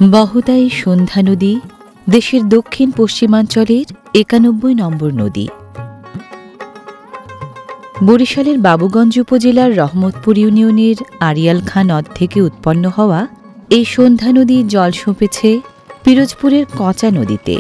বহতাই সন্ধ্যা নদী দেশের দক্ষিণ পশ্চিমাঞ্চলের ৯১ নম্বর নদী। বরিশালের বাবুগঞ্জ উপজেলার রহমতপুর ইউনিয়নের আড়িয়ালখাঁ নদ থেকে উৎপন্ন হওয়া এই সন্ধ্যা নদী জল সঁপেছে পিরোজপুরের কচা নদীতে।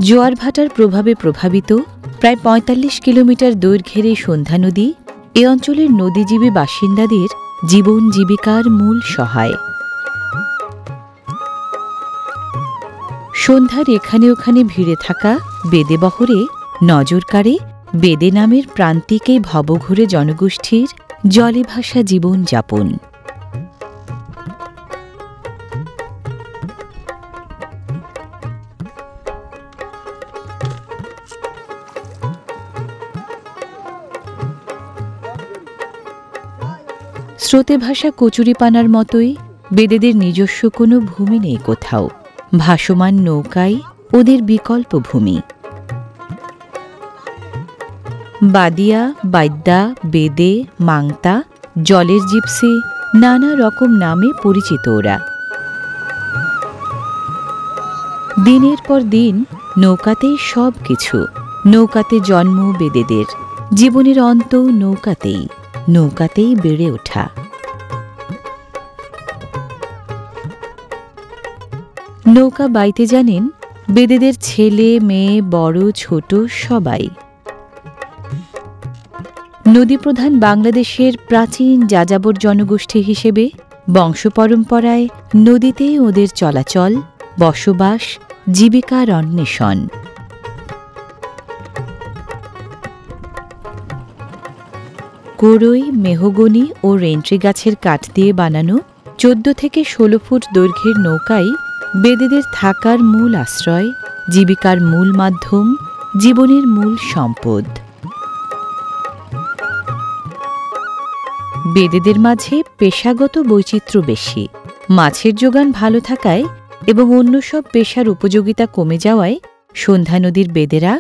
জোয়ার ভাটার প্রভাবে প্রভাবিত প্রায় ৪৫ কিলোমিটার দৈর্ঘ্যের এই সন্ধ্যা নদী এ অঞ্চলের নদীজীবী বাসিন্দাদের জীবন জীবিকার মূল সহায়। সন্ধ্যার এখানে ওখানে ভিড়ে থাকা বেদে বহরে নজর কাড়ে বেদে নামের প্রান্তিক এই ভবঘুরে জনগোষ্ঠীর জলে ভাসা জীবন যাপন। স্রোতে ভাসা কচুরিপানার মতোই বেদেদের নিজস্ব কোনো ভূমি নেই কোথাও, ভাসমান নৌকাই ওদের বিকল্প ভূমি। বাদিয়া, বাইদ্যা, বেদে, মাংতা, জলের জিপসি নানা রকম নামে পরিচিত ওরা। দিনের পর দিন নৌকাতেই সব কিছু, নৌকাতে জন্ম বেদেদের, জীবনের অন্ত নৌকাতেই, নৌকাতেই বেড়ে ওঠা। নৌকা বাইতে জানেন বেদেদের ছেলে মেয়ে বড় ছোট সবাই। নদীপ্রধান বাংলাদেশের প্রাচীন যাযাবর জনগোষ্ঠী হিসেবে বংশপরম্পরায় নদীতেই ওদের চলাচল, বসবাস, জীবিকার অন্বেষণ। কোরই, মেহগনি ও রেন্ট্রি গাছের কাঠ দিয়ে বানানো ১৪ থেকে ১৬ ফুট দৈর্ঘ্যের নৌকাই বেদেদের থাকার মূল আশ্রয়, জীবিকার মূল মাধ্যম, জীবনের মূল সম্পদ। বেদেদের মাঝে পেশাগত বৈচিত্র্য বেশি। মাছের যোগান ভালো থাকায় এবং অন্য সব পেশার উপযোগিতা কমে যাওয়ায় সন্ধ্যা নদীর বেদেরা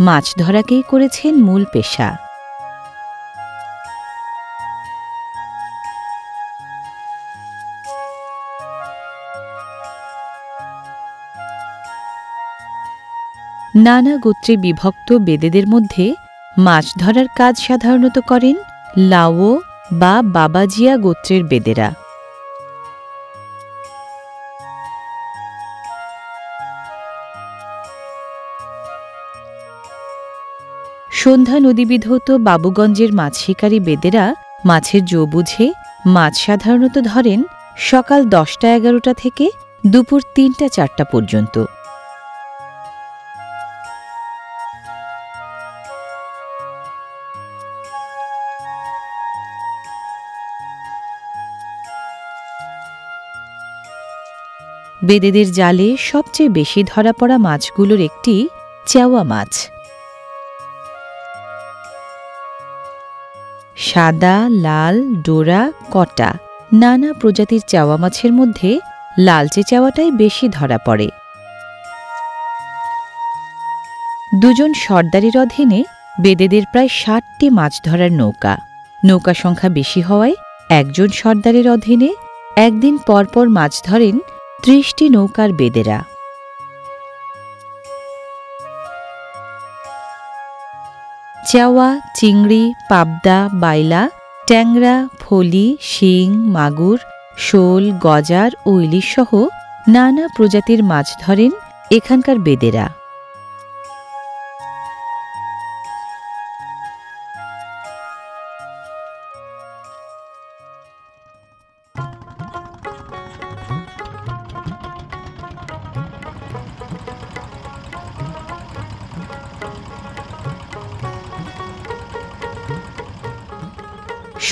মাছ ধরাকেই করেছেন মূল পেশা। নানা গোত্রে বিভক্ত বেদেদের মধ্যে মাছ ধরার কাজ সাধারণত করেন লাও বা বাবাজিয়া গোত্রের বেদেরা। সন্ধ্যা নদীবিধৌত বাবুগঞ্জের মাছ শিকারী বেদেরা মাছের জো বুঝে মাছ সাধারণত ধরেন সকাল ১০টা-১১টা থেকে দুপুর ৩টা-৪টা পর্যন্ত। বেদেদের জালে সবচেয়ে বেশি ধরা পড়া মাছগুলোর একটি চেওয়া মাছ। সাদা, লাল, ডোরা, কটা নানা প্রজাতির চেওয়া মাছের মধ্যে লালচে চেওয়াটাই বেশি ধরা পড়ে। দুজন সর্দারের অধীনে বেদেদের প্রায় ৬০টি মাছ ধরার নৌকা। নৌকা সংখ্যা বেশি হওয়ায় একজন সর্দারের অধীনে একদিন পরপর মাছ ধরেন ৩০টি নৌকার বেদেরা। চেওয়া, চিংড়ি, পাবদা, বাইলা, ট্যাংরা, ফলি, শিং, মাগুর, শোল, গজার ও ইলিশ সহ নানা প্রজাতির মাছ ধরেন এখানকার বেদেরা।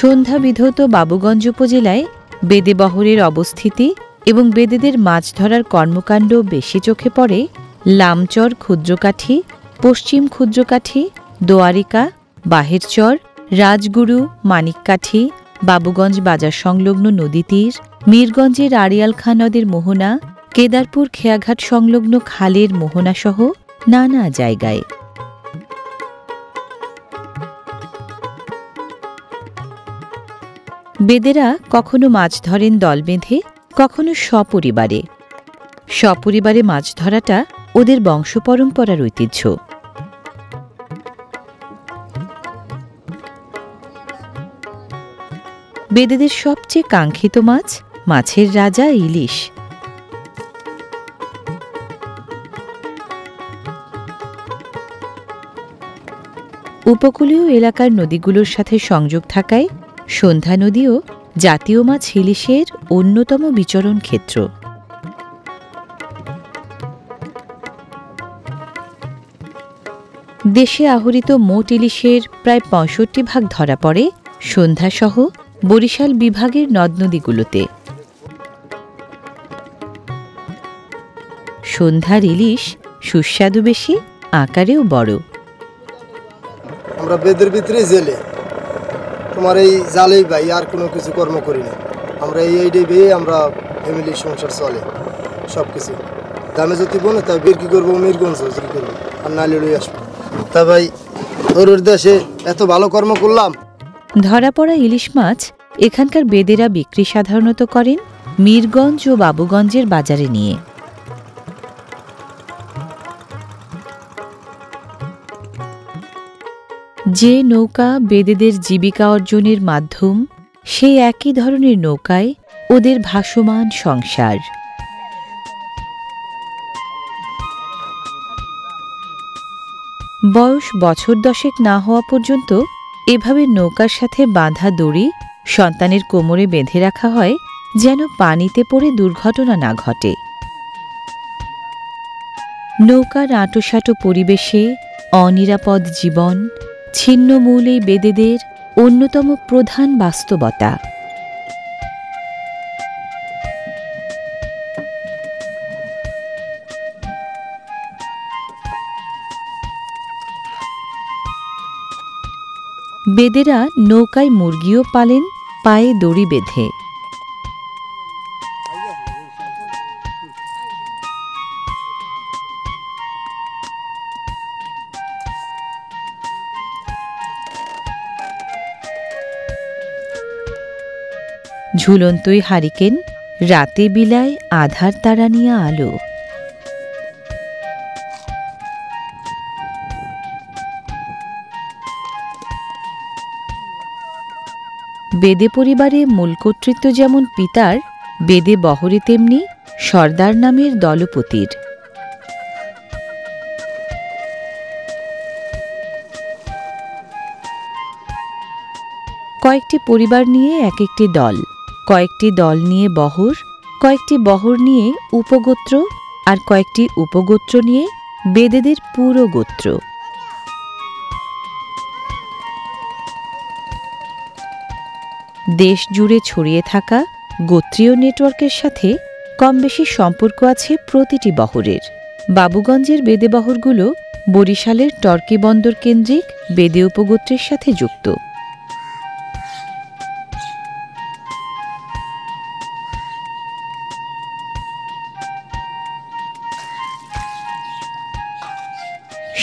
সন্ধ্যা বিধৌত বাবুগঞ্জ উপজেলায় বেদে বহরের অবস্থিতি এবং বেদেদের মাছ ধরার কর্মকাণ্ড বেশি চোখে পড়ে লামচর ক্ষুদ্রকাঠি, পশ্চিম ক্ষুদ্রকাঠি, দোয়ারিকা, বাহেরচর, রাজগুরু, মানিককাঠি, বাবুগঞ্জ বাজার সংলগ্ন নদী তীর, মীরগঞ্জের আড়িয়ালখাঁ নদের মোহনা, কেদারপুর খেয়াঘাট সংলগ্ন খালের মোহনাসহ নানা জায়গায়। বেদেরা কখনো মাছ ধরেন দল বেঁধে, কখনো সপরিবারে। সপরিবারে মাছ ধরাটা ওদের বংশপরম্পরার ঐতিহ্য। বেদেদের সবচেয়ে কাঙ্ক্ষিত মাছ, মাছের রাজা ইলিশ। উপকূলীয় এলাকার নদীগুলোর সাথে সংযোগ থাকায় সন্ধ্যা নদীও জাতীয় মাছ ইলিশের অন্যতম বিচরণ ক্ষেত্র। দেশে আহরিত মোট ইলিশের প্রায় ৬৫% ধরা পড়ে সন্ধ্যাসহ বরিশাল বিভাগের নদ-নদীগুলোতে। সন্ধ্যার ইলিশ সুস্বাদু বেশি, আকারেও বড়। আমরা বেদের ভিতরে জেলে, তোমার এই জালেই ভাই, আর কোনো কিছু কর্ম করি না। আমরা এইটাই বেয়ে আমরা ফ্যামিলির সংসার চলে সব কিছু। দামে যদি বনে তাই বের কি করবো, মিরগঞ্জ কি করবো, আর নালে লই আসবো। তা ভাই তোর দেশে এত ভালো কর্ম করলাম। ধরা পড়া ইলিশ মাছ এখানকার বেদেরা বিক্রি সাধারণত করেন মিরগঞ্জ ও বাবুগঞ্জের বাজারে নিয়ে। যে নৌকা বেদেদের জীবিকা অর্জনের মাধ্যম, সেই একই ধরনের নৌকায় ওদের ভাসমান সংসার। বয়স বছর 10 না হওয়া পর্যন্ত এভাবে নৌকার সাথে বাঁধা দড়ি সন্তানের কোমরে বেঁধে রাখা হয়, যেন পানিতে পড়ে দুর্ঘটনা না ঘটে। নৌকার আঁটোসাঁটো পরিবেশে অনিরাপদ জীবন ছিন্নমূল এই বেদেদের অন্যতম প্রধান বাস্তবতা। বেদেরা নৌকায় মুরগিও পালেন, পায়ে দড়ি বেঁধে। ঝুলন্তই হারিকেন, রাতে বিলায় আধার তারানিয়া আলো। বেদে পরিবারে মূল কর্তৃত্ব যেমন পিতার, বেদে বহরে তেমনি সর্দার নামের দলপতির। কয়েকটি পরিবার নিয়ে এক একটি দল, কয়েকটি দল নিয়ে বহর, কয়েকটি বহর নিয়ে উপগোত্র, আর কয়েকটি উপগোত্র নিয়ে বেদেদের পুরো গোত্র। দেশ জুড়ে ছড়িয়ে থাকা গোত্রীয় নেটওয়ার্কের সাথে কম বেশি সম্পর্ক আছে প্রতিটি বহরের। বাবুগঞ্জের বেদে বহরগুলো বরিশালের টর্কি বন্দর কেন্দ্রিক বেদে উপগোত্রের সাথে যুক্ত।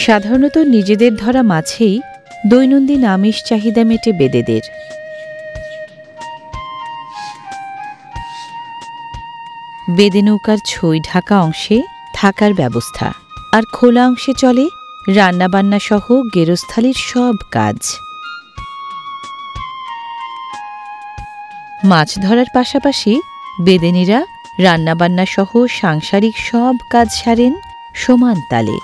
সাধারণত নিজেদের ধরা মাছেই দৈনন্দিন আমিষ চাহিদা মেটে বেদেদের। বেদে নৌকার ছই ঢাকা অংশে থাকার ব্যবস্থা, আর খোলা অংশে চলে রান্নাবান্না সহ গেরস্থালির সব কাজ। মাছ ধরার পাশাপাশি বেদেনীরা রান্নাবান্না সহ সাংসারিক সব কাজ সারেন সমান তালে।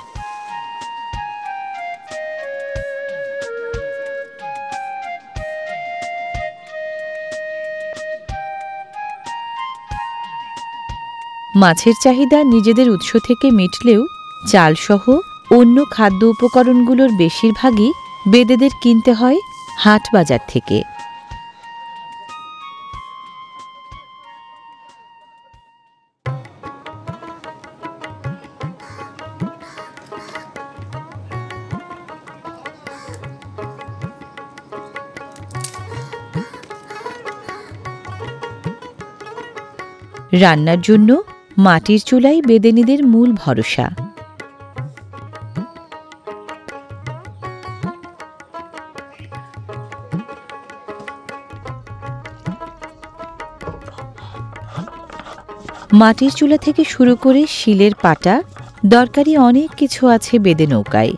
মাছের চাহিদা নিজেদের উৎস থেকে মিটলেও চালসহ অন্য খাদ্য উপকরণগুলোর বেশিরভাগই বেদেদের কিনতে হয় হাট বাজার থেকে। রান্নার জন্য মাটির চুলাই বেদেনীদের মূল ভরসা। মাটির চুলা থেকে শুরু করে শিলের পাটা, দরকারি অনেক কিছু আছে বেদে নৌকায়।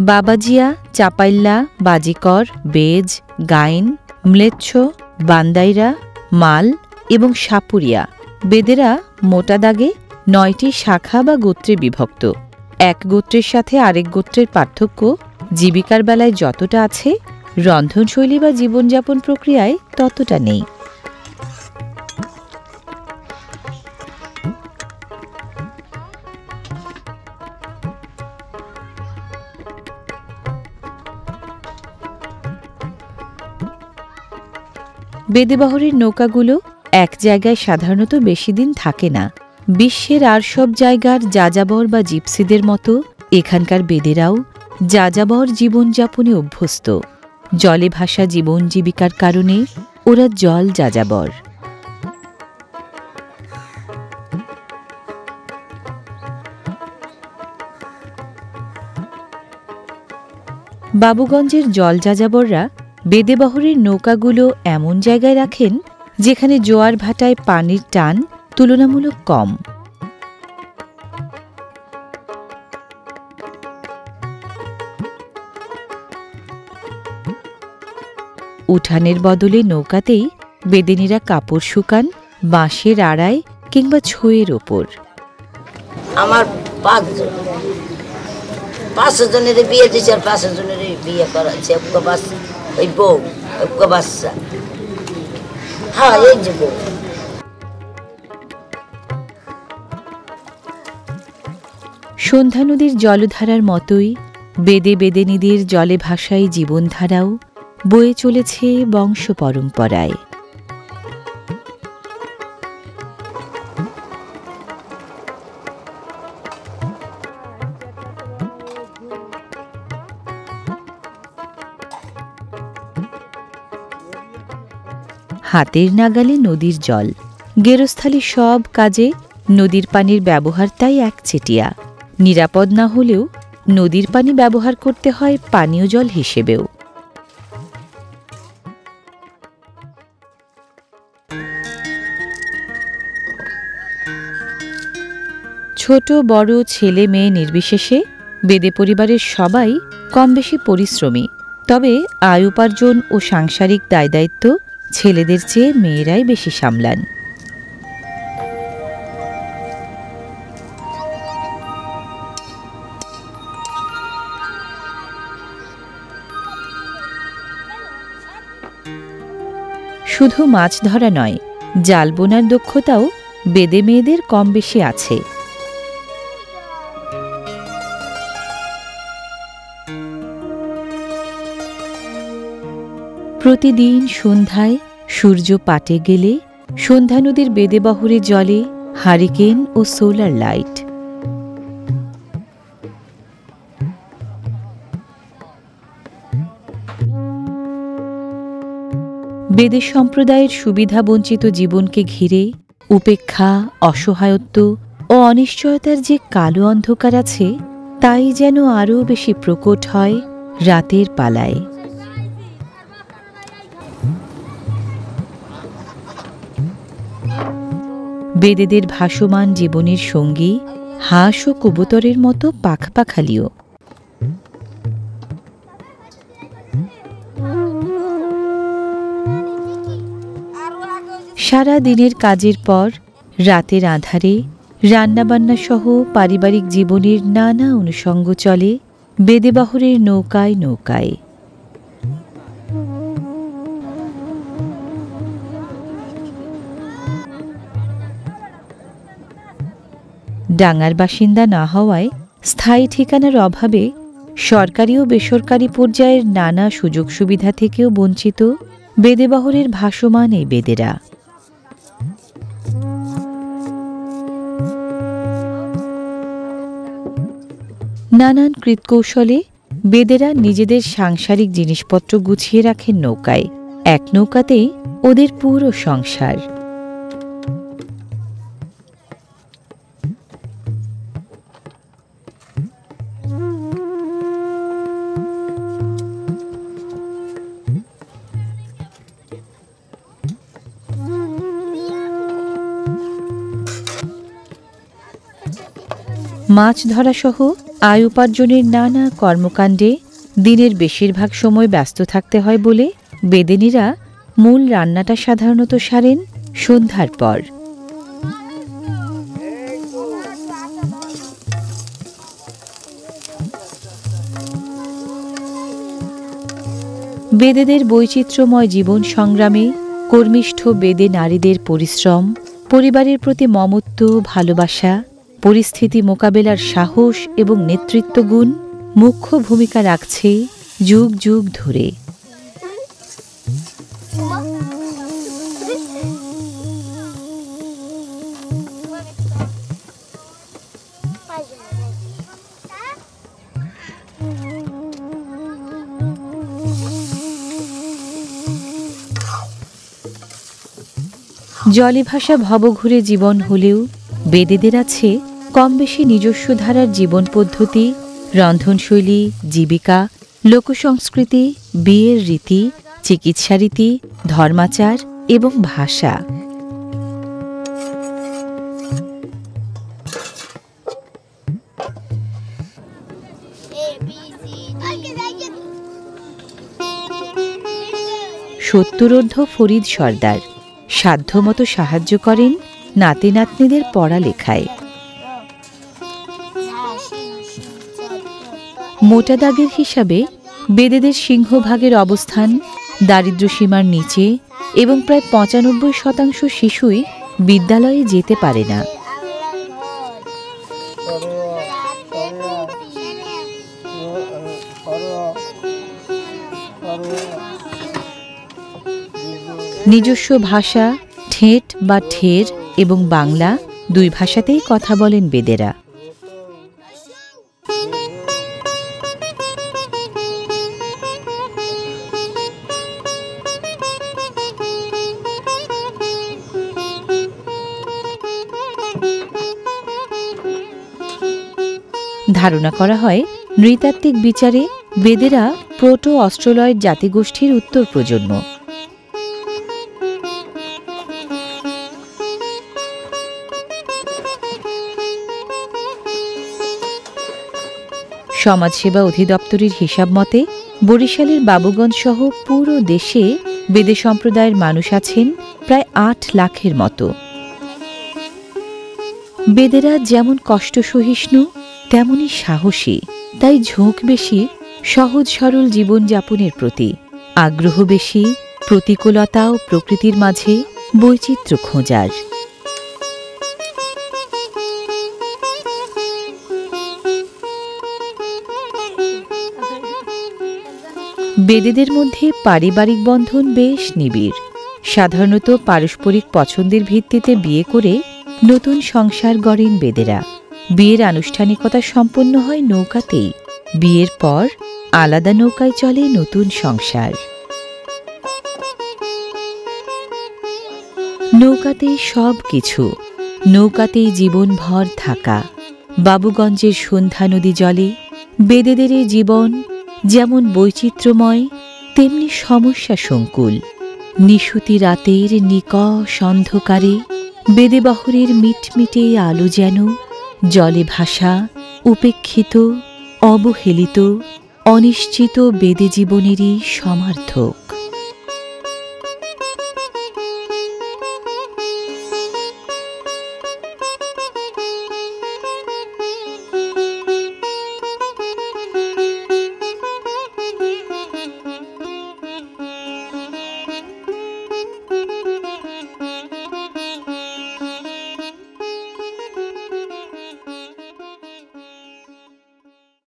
বাবাজিয়া, চাপাইল্লা, বাজিকর, বেজ, গাইন, ম্লেচ্ছ, বান্দাইরা, মাল এবং সাপুরিয়া বেদেরা মোটা দাগে 9টি শাখা বা গোত্রে বিভক্ত। এক গোত্রের সাথে আরেক গোত্রের পার্থক্য জীবিকার বেলায় যতটা আছে, রন্ধনশৈলী বা জীবনযাপন প্রক্রিয়ায় ততটা নেই। বেদেবহরের নৌকাগুলো এক জায়গায় সাধারণত বেশি দিন থাকে না। বিশ্বের আর সব জায়গার যাযাবর বা জিপসিদের মতো এখানকার বেদেরাও যাযাবর জীবনযাপনে অভ্যস্ত। জলে ভাসা জীবন জীবিকার কারণে ওরা জল যাযাবর। বাবুগঞ্জের জল যাযাবররা বেদেবহরের নৌকাগুলো এমন জায়গায় রাখেন যেখানে জোয়ার ভাটায় পানির টান তুলনামূলক কম। উঠানের বদলে নৌকাতেই বেদেনীরা কাপড় শুকান বাঁশের আড়ায় কিংবা ছইয়ের ওপর। আমার 5 জনের বিয়ে দিয়েছে আর 5 জনের বিয়ে করাচ্ছে। ওই বউ বাচ্চা, হ্যাঁ এই যে বউ। সন্ধ্যা নদীর জলধারার মতোই বেদে বেদেনীদের জলে ভাসায় জীবনধারাও বয়ে চলেছে বংশ পরম্পরায়। হাতের নাগালে নদীর জল, গেরস্থালির সব কাজে নদীর পানির ব্যবহার তাই একচেটিয়া। নিরাপদ না হলেও নদীর পানি ব্যবহার করতে হয় পানীয় জল হিসেবেও। ছোট বড় ছেলে মেয়ে নির্বিশেষে বেদে পরিবারের সবাই কম বেশি পরিশ্রমী। তবে আয় উপার্জন ও সাংসারিক দায়দায়িত্ব ছেলেদের চেয়ে মেয়েরাই বেশি সামলান। শুধু মাছ ধরা নয়, জাল বোনার দক্ষতাও বেদে মেয়েদের কম বেশি আছে। প্রতিদিন সন্ধ্যায় সূর্য পাটে গেলে সন্ধ্যা নদীর বেদেবহরে জলে হারিকেন ও সোলার লাইট। বেদে সম্প্রদায়ের সুবিধাবঞ্চিত জীবনকে ঘিরে উপেক্ষা, অসহায়ত্ব ও অনিশ্চয়তার যে কালো অন্ধকার আছে, তাই যেন আরও বেশি প্রকট হয় রাতের পালায়। বেদেদের ভাসমান জীবনের সঙ্গী হাঁস ও কবুতরের মতো পাখপাখালিও। সারা দিনের কাজের পর রাতের আঁধারে রান্নাবান্না সহ পারিবারিক জীবনের নানা অনুষঙ্গ চলে বেদেবহরের নৌকায় নৌকায়। ডাঙার বাসিন্দা না হওয়ায় স্থায়ী ঠিকানার অভাবে সরকারি ও বেসরকারি পর্যায়ের নানা সুযোগ সুবিধা থেকেও বঞ্চিত বেদেবহরের ভাসমান এই বেদেরা। নানান কৃতকৌশলে বেদেরা নিজেদের সাংসারিক জিনিসপত্র গুছিয়ে রাখেন নৌকায়। এক নৌকাতেই ওদের পুরো সংসার। মাছ ধরাসহ আয় উপার্জনের নানা কর্মকাণ্ডে দিনের বেশিরভাগ সময় ব্যস্ত থাকতে হয় বলে বেদেনীরা মূল রান্নাটা সাধারণত সারেন সন্ধ্যার পর। বেদেদের বৈচিত্র্যময় জীবন সংগ্রামে কর্মিষ্ঠ বেদে নারীদের পরিশ্রম, পরিবারের প্রতি মমত্ব, ভালোবাসা, পরিস্থিতি মোকাবেলার সাহস এবং নেতৃত্ব গুণ মুখ্য ভূমিকা রাখছে যুগ যুগ ধরে। জলে ভাসা ভবঘুরে জীবন হলেও বেদেদের আছে কম বেশি নিজস্ব ধারার জীবন পদ্ধতি, রন্ধনশৈলী, জীবিকা, লোকসংস্কৃতি, বিয়ের রীতি, চিকিৎসা রীতি, ধর্মাচার এবং ভাষা। সত্তরোর্ধ্ব ফরিদ সর্দার সাধ্যমতো সাহায্য করেন নাতি নাতনিদের পড়ালেখায়। মোটা দাগের হিসাবে বেদেদের সিংহভাগের অবস্থান দারিদ্র্যসীমার নিচে এবং প্রায় ৯৫% শিশুই বিদ্যালয়ে যেতে পারে না। নিজস্ব ভাষা ঠেট বা ঠের এবং বাংলা দুই ভাষাতেই কথা বলেন বেদেরা। ধারণা করা হয় নৃতাত্ত্বিক বিচারে বেদেরা প্রোটো অস্ট্রেলয়েড জাতিগোষ্ঠীর উত্তর প্রজন্ম। সমাজসেবা অধিদপ্তরের হিসাব মতে বরিশালের বাবুগঞ্জ সহ পুরো দেশে বেদে সম্প্রদায়ের মানুষ আছেন প্রায় ৮ লাখের মতো। বেদেরা যেমন কষ্ট সহিষ্ণু তেমনি সাহসী, তাই ঝোঁক বেশি সহজ সরল জীবনযাপনের প্রতি, আগ্রহ বেশি প্রতিকূলতা ও প্রকৃতির মাঝে বৈচিত্র্য খোঁজার। বেদেদের মধ্যে পারিবারিক বন্ধন বেশ নিবিড়। সাধারণত পারস্পরিক পছন্দের ভিত্তিতে বিয়ে করে নতুন সংসার গড়েন বেদেরা। বিয়ের আনুষ্ঠানিকতা সম্পন্ন হয় নৌকাতেই। বিয়ের পর আলাদা নৌকায় চলে নতুন সংসার। নৌকাতেই সব কিছু, নৌকাতেই জীবনভর থাকা। বাবুগঞ্জের সন্ধ্যা নদী জলে বেদেদের এই জীবন যেমন বৈচিত্র্যময় তেমনি সমস্যা সংকুল। নিশুতি রাতের নিকষ অন্ধকারে বেদেবহরের মিটমিটে আলো যেন জলে ভাসা, উপেক্ষিত, অবহেলিত, অনিশ্চিত বেদে জীবনেরই সমার্থক।